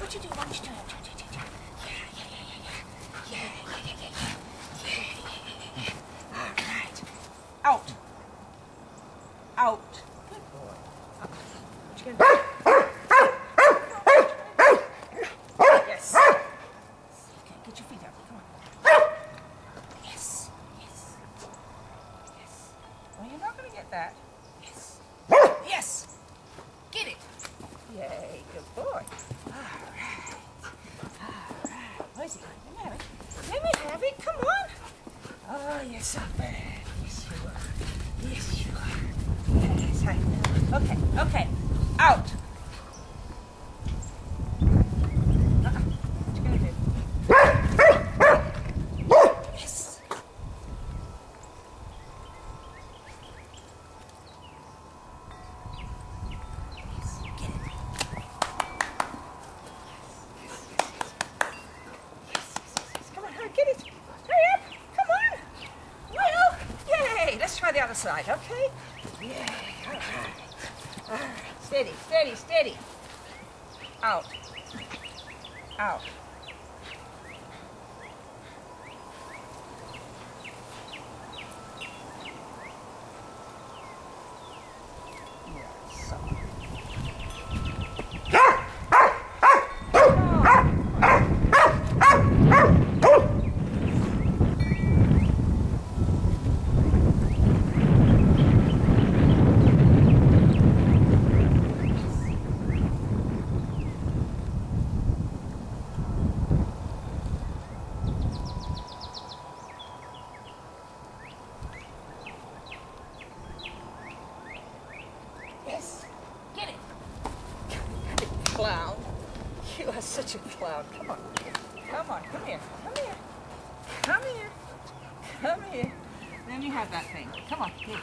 What you do? What you do? Yeah. All right. Out. Out. Good boy. What you gonna do? Yes. Okay, get your feet up. Come on. Yes. Yes. Yes. Well, you're not gonna get that. Yes. Yes. Get it. Yay. Good boy. All right. All right. Where's he? Let me have it. Come on. Oh, you're so bad. Yes, you are. Yes, you are. Yes, I know. Okay. Okay. Out. What you gonna do? Yes. Yes. Get it. Come on, hurry, get it. Hurry up. Come on. Well, yay. Let's try the other side, okay? Yay. All right. All right. Steady, steady, steady. Out. Out. Yes. Yes. Get it. Clown. You are such a clown. Come on. Come on. Come here. Come here. Come here. Come here. Let me have that thing. Come on. Here.